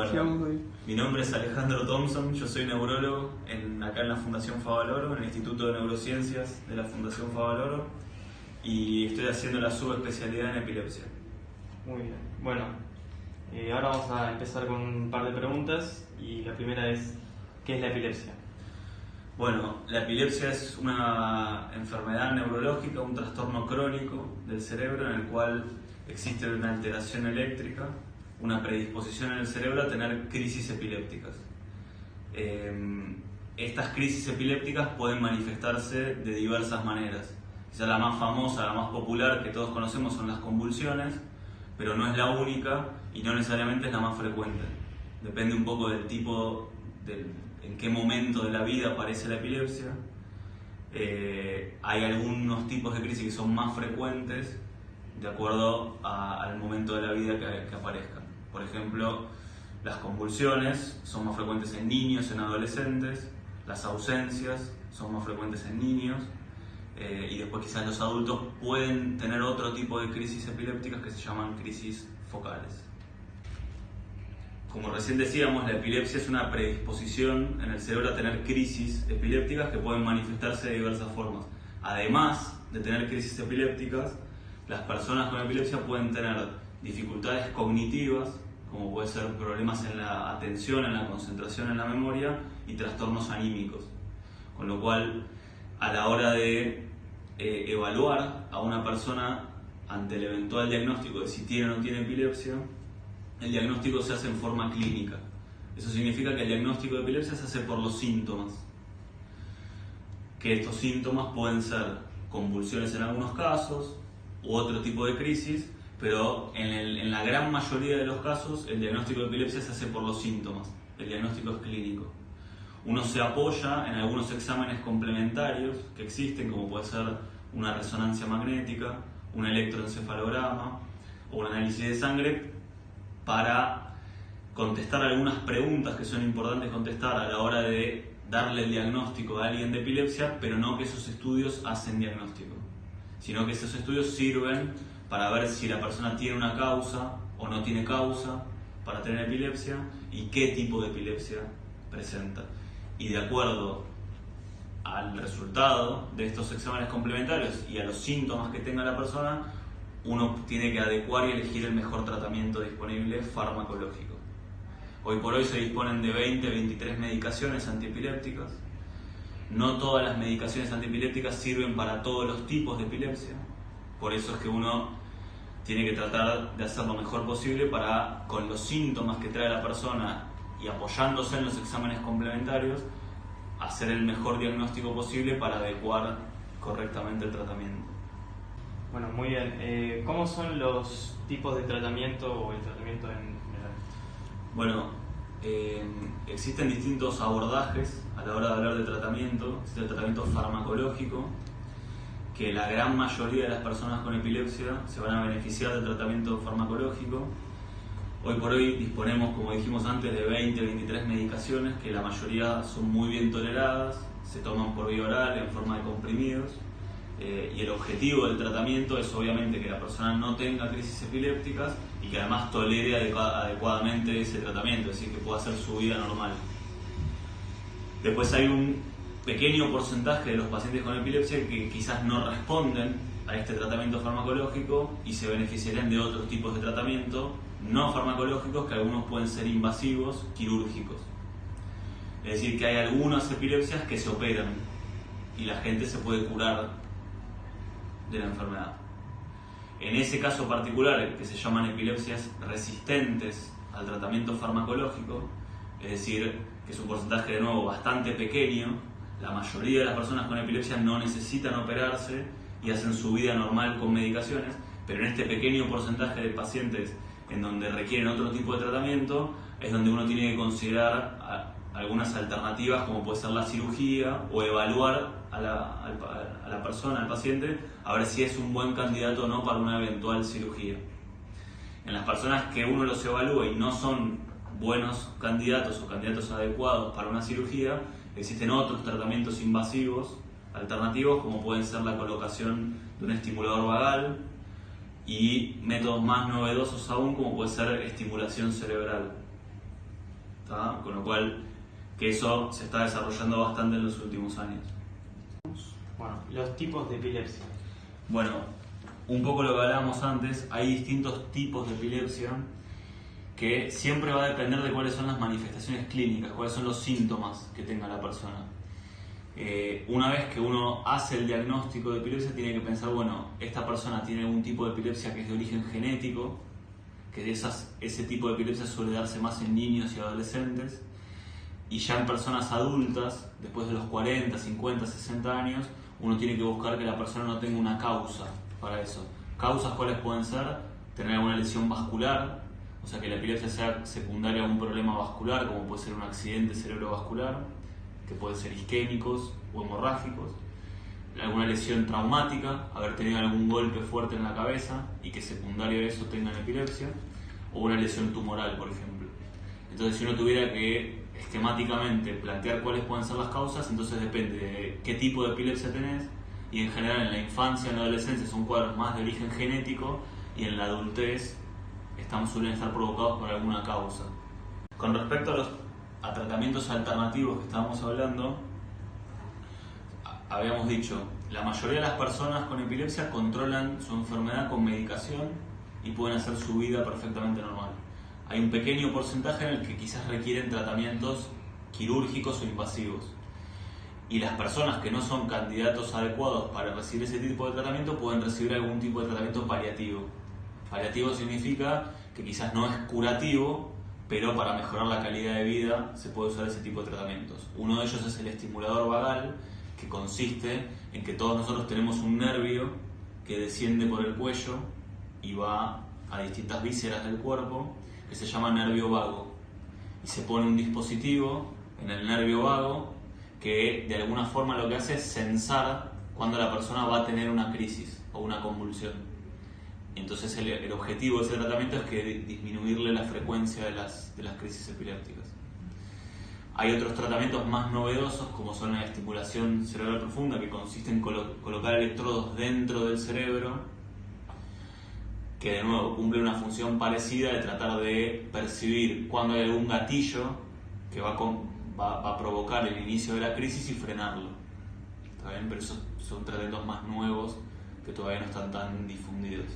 Bueno, hoy. mi nombre es Alejandro Thompson, yo soy neurólogo acá en la Fundación Favaloro, en el Instituto de Neurociencias de la Fundación Favaloro, y estoy haciendo la subespecialidad en epilepsia. Muy bien. Bueno, ahora vamos a empezar con un par de preguntas y la primera es, ¿qué es la epilepsia? Bueno, la epilepsia es una enfermedad neurológica, un trastorno crónico del cerebro en el cual existe una alteración eléctrica, una predisposición en el cerebro a tener crisis epilépticas. Estas crisis epilépticas pueden manifestarse de diversas maneras. Quizá la más famosa, la más popular que todos conocemos son las convulsiones, pero no es la única y no necesariamente es la más frecuente. Depende un poco del tipo, en qué momento de la vida aparece la epilepsia. Hay algunos tipos de crisis que son más frecuentes de acuerdo al momento de la vida que aparezcan. Por ejemplo, las convulsiones son más frecuentes en niños, en adolescentes, las ausencias son más frecuentes en niños, y después quizás los adultos pueden tener otro tipo de crisis epilépticas que se llaman crisis focales. Como recién decíamos, la epilepsia es una predisposición en el cerebro a tener crisis epilépticas que pueden manifestarse de diversas formas. Además de tener crisis epilépticas, las personas con epilepsia pueden tener dificultades cognitivas, como puede ser problemas en la atención, en la concentración, en la memoria, y trastornos anímicos. Con lo cual, a la hora de evaluar a una persona ante el eventual diagnóstico de si tiene o no tiene epilepsia, el diagnóstico se hace en forma clínica. Eso significa que el diagnóstico de epilepsia se hace por los síntomas. Que estos síntomas pueden ser convulsiones en algunos casos u otro tipo de crisis, pero en la gran mayoría de los casos el diagnóstico de epilepsia se hace por los síntomas. El diagnóstico es clínico. Uno se apoya en algunos exámenes complementarios que existen, como puede ser una resonancia magnética, un electroencefalograma o un análisis de sangre, para contestar algunas preguntas que son importantes contestar a la hora de darle el diagnóstico a alguien de epilepsia, pero no que esos estudios hacen diagnóstico, sino que esos estudios sirven para ver si la persona tiene una causa o no tiene causa para tener epilepsia y qué tipo de epilepsia presenta. Y de acuerdo al resultado de estos exámenes complementarios y a los síntomas que tenga la persona, uno tiene que adecuar y elegir el mejor tratamiento disponible farmacológico. Hoy por hoy se disponen de 20-23 medicaciones antiepilépticas. No todas las medicaciones antiepilépticas sirven para todos los tipos de epilepsia. Por eso es que uno tiene que tratar de hacer lo mejor posible para, con los síntomas que trae la persona y apoyándose en los exámenes complementarios, hacer el mejor diagnóstico posible para adecuar correctamente el tratamiento. Bueno, muy bien. ¿Cómo son los tipos de tratamiento o el tratamiento en general? Bueno, existen distintos abordajes a la hora de hablar de tratamiento. Existe el tratamiento farmacológico, que la gran mayoría de las personas con epilepsia se van a beneficiar del tratamiento farmacológico. Hoy por hoy disponemos, como dijimos antes, de 20-23 medicaciones que la mayoría son muy bien toleradas, se toman por vía oral en forma de comprimidos. Y el objetivo del tratamiento es obviamente que la persona no tenga crisis epilépticas y que además tolere adecuadamente ese tratamiento, es decir, que pueda hacer su vida normal. Después hay un pequeño porcentaje de los pacientes con epilepsia que quizás no responden a este tratamiento farmacológico y se beneficiarían de otros tipos de tratamiento no farmacológicos, que algunos pueden ser invasivos, quirúrgicos. Es decir, que hay algunas epilepsias que se operan y la gente se puede curar de la enfermedad. En ese caso particular, que se llaman epilepsias resistentes al tratamiento farmacológico, es decir, que es un porcentaje de nuevo bastante pequeño, la mayoría de las personas con epilepsia no necesitan operarse y hacen su vida normal con medicaciones, pero en este pequeño porcentaje de pacientes en donde requieren otro tipo de tratamiento, es donde uno tiene que considerar algunas alternativas, como puede ser la cirugía, o evaluar a la persona, al paciente, a ver si es un buen candidato o no para una eventual cirugía. En las personas que uno los evalúa y no son buenos candidatos o candidatos adecuados para una cirugía, existen otros tratamientos invasivos alternativos, como pueden ser la colocación de un estimulador vagal y métodos más novedosos aún, como puede ser estimulación cerebral. ¿Está? Con lo cual, que eso se está desarrollando bastante en los últimos años. Bueno, los tipos de epilepsia. Bueno, un poco lo que hablábamos antes, hay distintos tipos de epilepsia que siempre va a depender de cuáles son las manifestaciones clínicas, cuáles son los síntomas que tenga la persona. Una vez que uno hace el diagnóstico de epilepsia, tiene que pensar, bueno, esta persona tiene algún tipo de epilepsia que es de origen genético, que ese tipo de epilepsia suele darse más en niños y adolescentes, y ya en personas adultas, después de los 40, 50, 60 años, uno tiene que buscar que la persona no tenga una causa para eso. ¿Causas cuáles pueden ser? Tener alguna lesión vascular, o sea que la epilepsia sea secundaria a un problema vascular, como puede ser un accidente cerebrovascular, que pueden ser isquémicos o hemorrágicos, alguna lesión traumática, haber tenido algún golpe fuerte en la cabeza y que secundario a eso tengan epilepsia, o una lesión tumoral, por ejemplo. Entonces, si uno tuviera que esquemáticamente plantear cuáles pueden ser las causas, entonces depende de qué tipo de epilepsia tenés, y en general en la infancia y en la adolescencia son cuadros más de origen genético, y en la adultez suelen estar provocados por alguna causa. Con respecto a tratamientos alternativos que estábamos hablando, habíamos dicho, la mayoría de las personas con epilepsia controlan su enfermedad con medicación y pueden hacer su vida perfectamente normal. Hay un pequeño porcentaje en el que quizás requieren tratamientos quirúrgicos o invasivos. Y las personas que no son candidatos adecuados para recibir ese tipo de tratamiento pueden recibir algún tipo de tratamiento paliativo. Paliativo significa que quizás no es curativo, pero para mejorar la calidad de vida se puede usar ese tipo de tratamientos. Uno de ellos es el estimulador vagal, que consiste en que todos nosotros tenemos un nervio que desciende por el cuello y va a distintas vísceras del cuerpo, que se llama nervio vago. Y se pone un dispositivo en el nervio vago que de alguna forma lo que hace es censar cuando la persona va a tener una crisis o una convulsión. Entonces el objetivo de ese tratamiento es que disminuirle la frecuencia de las crisis epilépticas. Hay otros tratamientos más novedosos, como son la estimulación cerebral profunda, que consiste en colocar electrodos dentro del cerebro, que de nuevo cumple una función parecida de tratar de percibir cuando hay algún gatillo que va a provocar el inicio de la crisis y frenarlo. ¿Está bien? Pero esos son tratamientos más nuevos que todavía no están tan difundidos.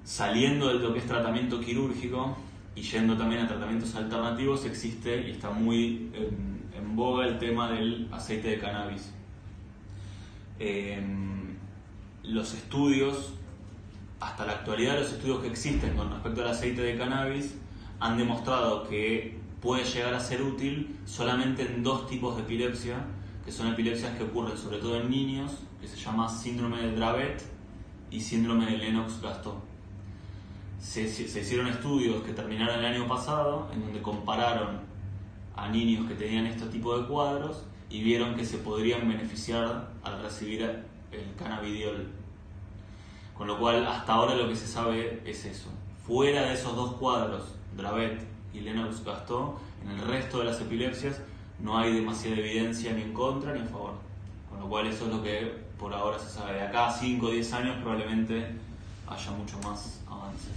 Saliendo de lo que es tratamiento quirúrgico y yendo también a tratamientos alternativos, existe y está muy en boga el tema del aceite de cannabis. Los estudios, hasta la actualidad, los estudios que existen con respecto al aceite de cannabis han demostrado que puede llegar a ser útil solamente en dos tipos de epilepsia, que son epilepsias que ocurren sobre todo en niños, que se llama síndrome de Dravet y síndrome de Lennox-Gastaut. Se hicieron estudios que terminaron el año pasado en donde compararon a niños que tenían este tipo de cuadros y vieron que se podrían beneficiar al recibir el cannabidiol. Con lo cual, hasta ahora lo que se sabe es eso. Fuera de esos dos cuadros, Dravet y Lennox-Gastaut, en el resto de las epilepsias no hay demasiada evidencia ni en contra ni a favor. Con lo cual, eso es lo que por ahora se sabe. De acá a 5 o 10 años probablemente haya mucho más avances.